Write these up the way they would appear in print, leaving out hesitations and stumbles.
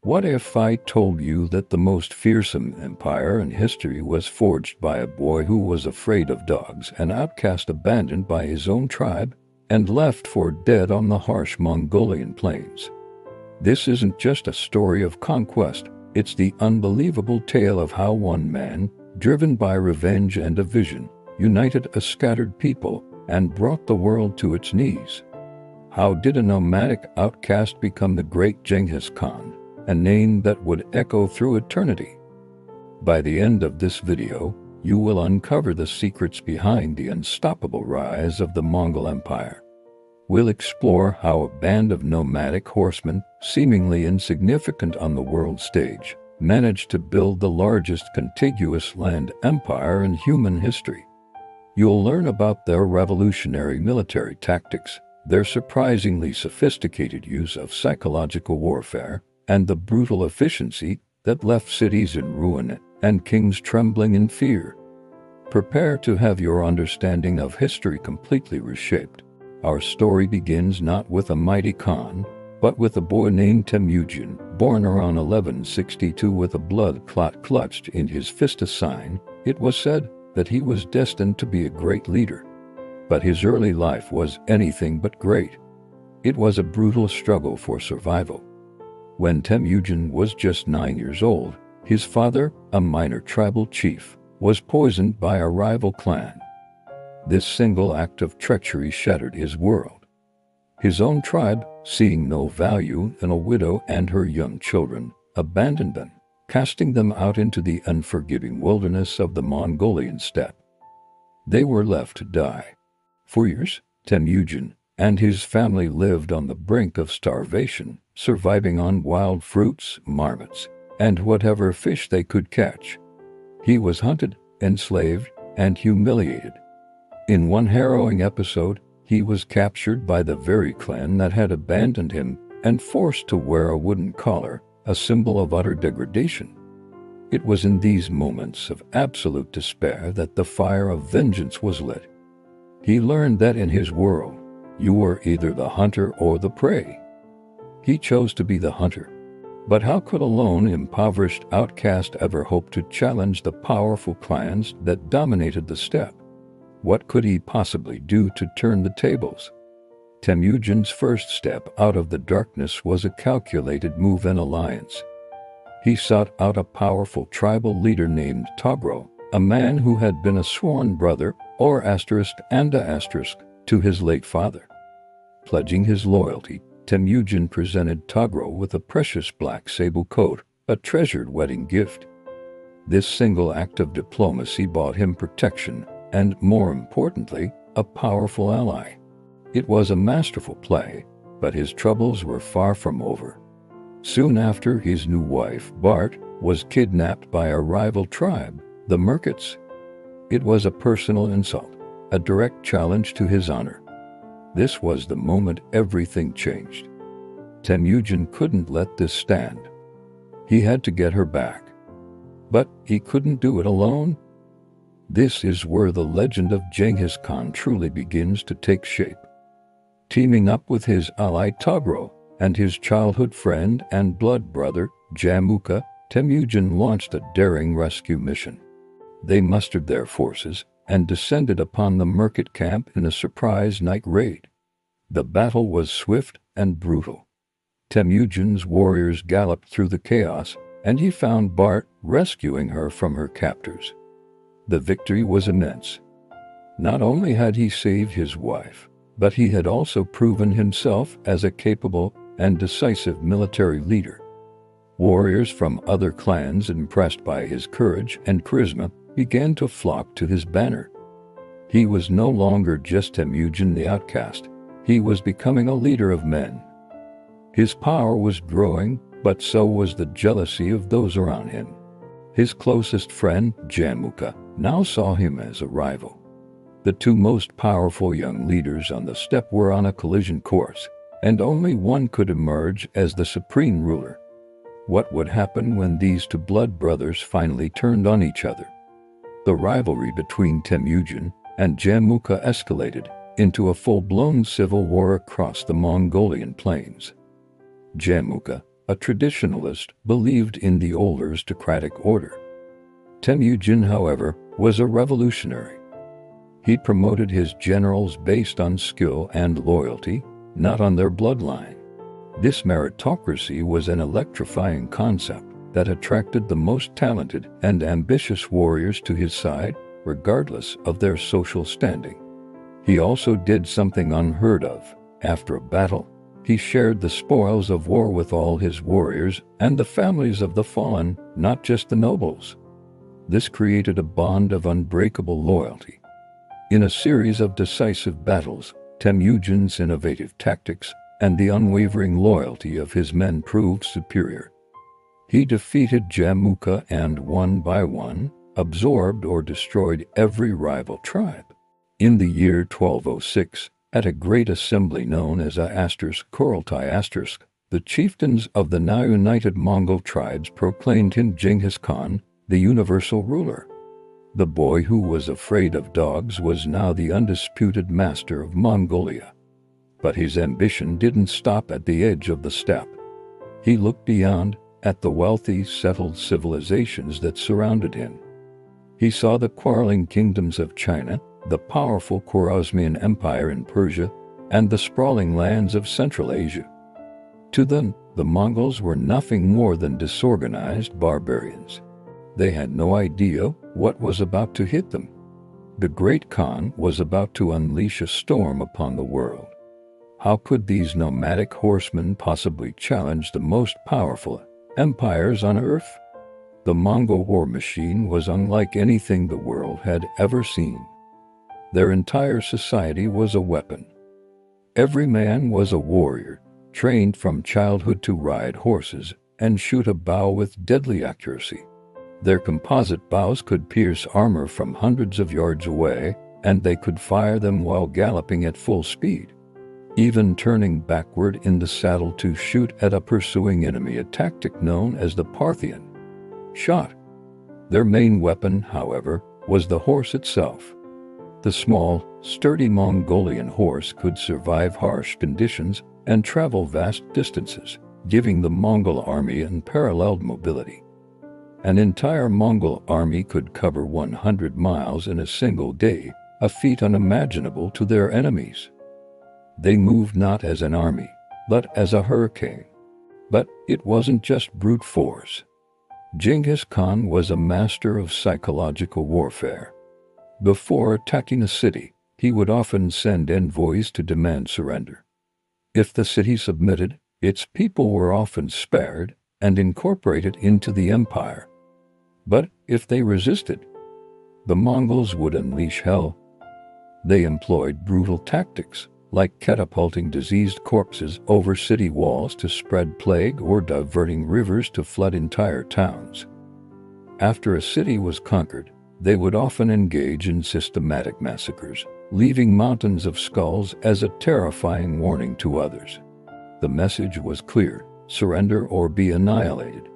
What if I told you that the most fearsome empire in history was forged by a boy who was afraid of dogs, an outcast abandoned by his own tribe and left for dead on the harsh Mongolian plains? This isn't just a story of conquest, it's the unbelievable tale of how one man, driven by revenge and a vision, united a scattered people and brought the world to its knees. How did a nomadic outcast become the great Genghis Khan, a name that would echo through eternity? By the end of this video, you will uncover the secrets behind the unstoppable rise of the Mongol Empire. We'll explore how a band of nomadic horsemen, seemingly insignificant on the world stage, managed to build the largest contiguous land empire in human history. You'll learn about their revolutionary military tactics, their surprisingly sophisticated use of psychological warfare, and the brutal efficiency that left cities in ruin and kings trembling in fear. Prepare to have your understanding of history completely reshaped. Our story begins not with a mighty Khan, but with a boy named Temujin, born around 1162 with a blood clot clutched in his fist. A sign, it was said, that he was destined to be a great leader. But his early life was anything but great. It was a brutal struggle for survival. When Temujin was just 9 years old, his father, a minor tribal chief, was poisoned by a rival clan. This single act of treachery shattered his world. His own tribe, seeing no value in a widow and her young children, abandoned them, casting them out into the unforgiving wilderness of the Mongolian steppe. They were left to die. For years, Temujin and his family lived on the brink of starvation, surviving on wild fruits, marmots, and whatever fish they could catch. He was hunted, enslaved, and humiliated. In one harrowing episode, he was captured by the very clan that had abandoned him and forced to wear a wooden collar, a symbol of utter degradation. It was in these moments of absolute despair that the fire of vengeance was lit. He learned that in his world, you were either the hunter or the prey. He chose to be the hunter. But how could a lone, impoverished outcast ever hope to challenge the powerful clans that dominated the steppe? What could he possibly do to turn the tables? Temujin's first step out of the darkness was a calculated move and alliance. He sought out a powerful tribal leader named Togro, a man who had been a sworn brother, or to his late father. Pledging his loyalty, Temujin presented Togro with a precious black sable coat, a treasured wedding gift. This single act of diplomacy bought him protection, and more importantly, a powerful ally. It was a masterful play, but his troubles were far from over. Soon after, his new wife, Bart, was kidnapped by a rival tribe, the Merkits. It was a personal insult, a direct challenge to his honor. This was the moment everything changed. Temujin couldn't let this stand. He had to get her back. But he couldn't do it alone. This is where the legend of Genghis Khan truly begins to take shape. Teaming up with his ally Togro and his childhood friend and blood brother, Jamukha, Temujin launched a daring rescue mission. They mustered their forces and descended upon the Merkit camp in a surprise night raid. The battle was swift and brutal. Temujin's warriors galloped through the chaos, and he found Bart rescuing her from her captors. The victory was immense. Not only had he saved his wife, but he had also proven himself as a capable and decisive military leader. Warriors from other clans, impressed by his courage and charisma, began to flock to his banner. He was no longer just Temujin the outcast. He was becoming a leader of men. His power was growing, but so was the jealousy of those around him. His closest friend, Jamukha, now saw him as a rival. The two most powerful young leaders on the steppe were on a collision course, and only one could emerge as the supreme ruler. What would happen when these two blood brothers finally turned on each other? The rivalry between Temujin and Jamukha escalated into a full-blown civil war across the Mongolian plains. Jamukha, a traditionalist, believed in the old aristocratic order. Temujin, however, was a revolutionary. He promoted his generals based on skill and loyalty, not on their bloodline. This meritocracy was an electrifying concept that attracted the most talented and ambitious warriors to his side, regardless of their social standing. He also did something unheard of. After a battle, he shared the spoils of war with all his warriors and the families of the fallen, not just the nobles. This created a bond of unbreakable loyalty. In a series of decisive battles, Temujin's innovative tactics and the unwavering loyalty of his men proved superior. He defeated Jamukha and, one by one, absorbed or destroyed every rival tribe. In the year 1206, at a great assembly known as Kurultai*, the chieftains of the now united Mongol tribes proclaimed him Genghis Khan, the universal ruler. The boy who was afraid of dogs was now the undisputed master of Mongolia. But his ambition didn't stop at the edge of the steppe. He looked beyond, at the wealthy, settled civilizations that surrounded him. He saw the quarreling kingdoms of China, the powerful Khwarezmian Empire in Persia, and the sprawling lands of Central Asia. To them, the Mongols were nothing more than disorganized barbarians. They had no idea what was about to hit them. The great Khan was about to unleash a storm upon the world. How could these nomadic horsemen possibly challenge the most powerful empires on earth? The Mongol war machine was unlike anything the world had ever seen. Their entire society was a weapon. Every man was a warrior, trained from childhood to ride horses and shoot a bow with deadly accuracy. Their composite bows could pierce armor from hundreds of yards away, and they could fire them while galloping at full speed. Even turning backward in the saddle to shoot at a pursuing enemy, a tactic known as the Parthian shot. Their main weapon, however, was the horse itself. The small, sturdy Mongolian horse could survive harsh conditions and travel vast distances, giving the Mongol army unparalleled mobility. An entire Mongol army could cover 100 miles in a single day, a feat unimaginable to their enemies. They moved not as an army, but as a hurricane. But it wasn't just brute force. Genghis Khan was a master of psychological warfare. Before attacking a city, he would often send envoys to demand surrender. If the city submitted, its people were often spared and incorporated into the empire. But if they resisted, the Mongols would unleash hell. They employed brutal tactics, like catapulting diseased corpses over city walls to spread plague or diverting rivers to flood entire towns. After a city was conquered, they would often engage in systematic massacres, leaving mountains of skulls as a terrifying warning to others. The message was clear: surrender or be annihilated.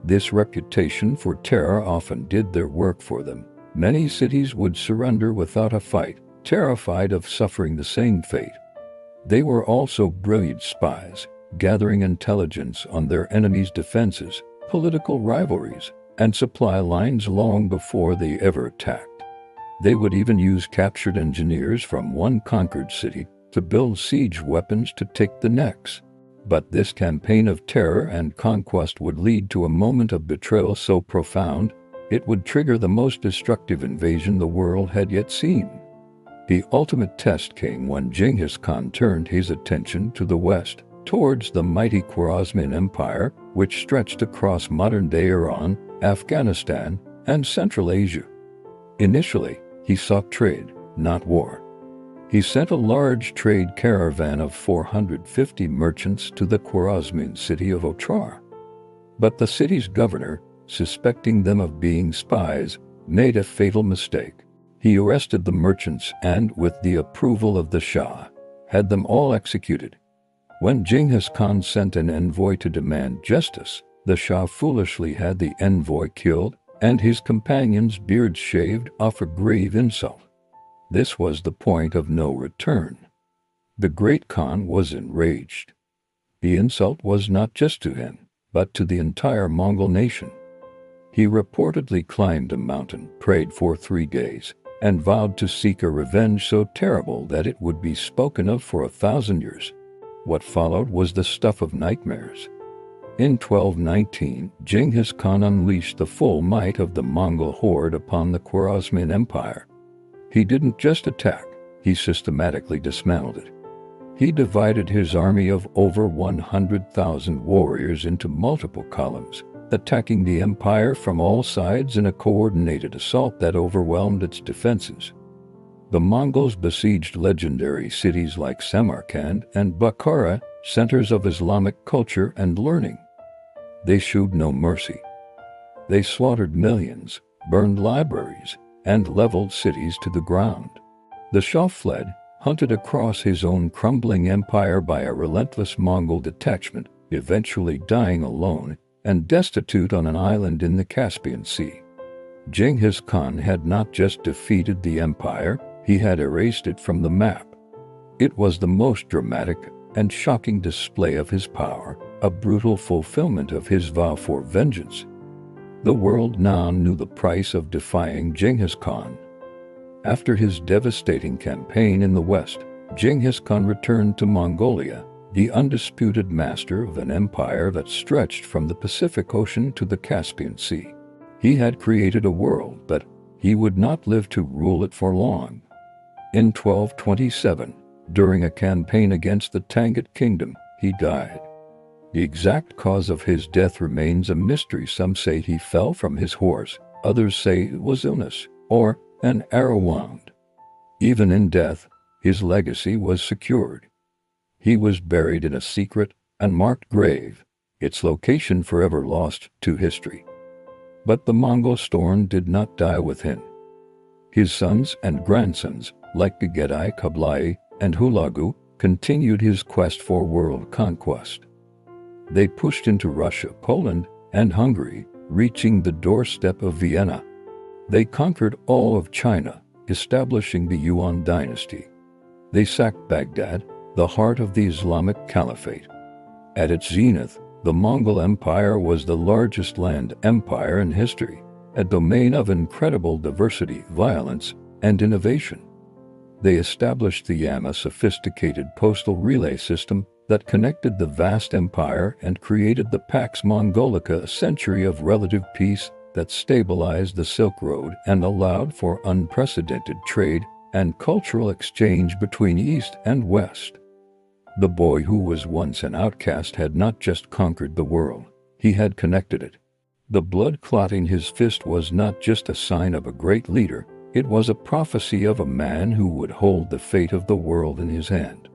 This reputation for terror often did their work for them. Many cities would surrender without a fight, terrified of suffering the same fate. They were also brilliant spies, gathering intelligence on their enemies' defenses, political rivalries, and supply lines long before they ever attacked. They would even use captured engineers from one conquered city to build siege weapons to take the next. But this campaign of terror and conquest would lead to a moment of betrayal so profound, it would trigger the most destructive invasion the world had yet seen. The ultimate test came when Genghis Khan turned his attention to the west, towards the mighty Khwarezmian Empire, which stretched across modern-day Iran, Afghanistan, and Central Asia. Initially, he sought trade, not war. He sent a large trade caravan of 450 merchants to the Khwarezmian city of Otrar. But the city's governor, suspecting them of being spies, made a fatal mistake. He arrested the merchants and, with the approval of the Shah, had them all executed. When Genghis Khan sent an envoy to demand justice, the Shah foolishly had the envoy killed and his companion's beards shaved off, a grave insult. This was the point of no return. The great Khan was enraged. The insult was not just to him. but to the entire Mongol nation. He reportedly climbed a mountain, prayed for 3 days, and vowed to seek a revenge so terrible that it would be spoken of for 1,000 years. What followed was the stuff of nightmares. In 1219, Genghis Khan unleashed the full might of the Mongol horde upon the Khwarezmian Empire. He didn't just attack, he systematically dismantled it. He divided his army of over 100,000 warriors into multiple columns, attacking the empire from all sides in a coordinated assault that overwhelmed its defenses. The Mongols besieged legendary cities like Samarkand and Bukhara, centers of Islamic culture and learning. They showed no mercy. They slaughtered millions, burned libraries, and leveled cities to the ground. The Shah fled, hunted across his own crumbling empire by a relentless Mongol detachment, eventually dying alone and destitute on an island in the Caspian Sea. Genghis Khan had not just defeated the empire, he had erased it from the map. It was the most dramatic and shocking display of his power, a brutal fulfillment of his vow for vengeance. The world now knew the price of defying Genghis Khan. After his devastating campaign in the west, Genghis Khan returned to Mongolia, the undisputed master of an empire that stretched from the Pacific Ocean to the Caspian Sea. He had created a world, but he would not live to rule it for long. In 1227, during a campaign against the Tangut Kingdom, he died. The exact cause of his death remains a mystery. Some say he fell from his horse, others say it was illness or an arrow wound. Even in death, his legacy was secured. He was buried in a secret, unmarked grave, its location forever lost to history. But the Mongol storm did not die with him. His sons and grandsons, like Gegedei Kublai and Hulagu, continued his quest for world conquest. They pushed into Russia, Poland, and Hungary, reaching the doorstep of Vienna. They conquered all of China, establishing the Yuan dynasty. They sacked Baghdad, the heart of the Islamic Caliphate. At its zenith, the Mongol Empire was the largest land empire in history, a domain of incredible diversity, violence, and innovation. They established the Yam, a sophisticated postal relay system that connected the vast empire, and created the Pax Mongolica, a century of relative peace that stabilized the Silk Road and allowed for unprecedented trade and cultural exchange between East and West. The boy who was once an outcast had not just conquered the world, he had connected it. The blood clotting his fist was not just a sign of a great leader, it was a prophecy of a man who would hold the fate of the world in his hand.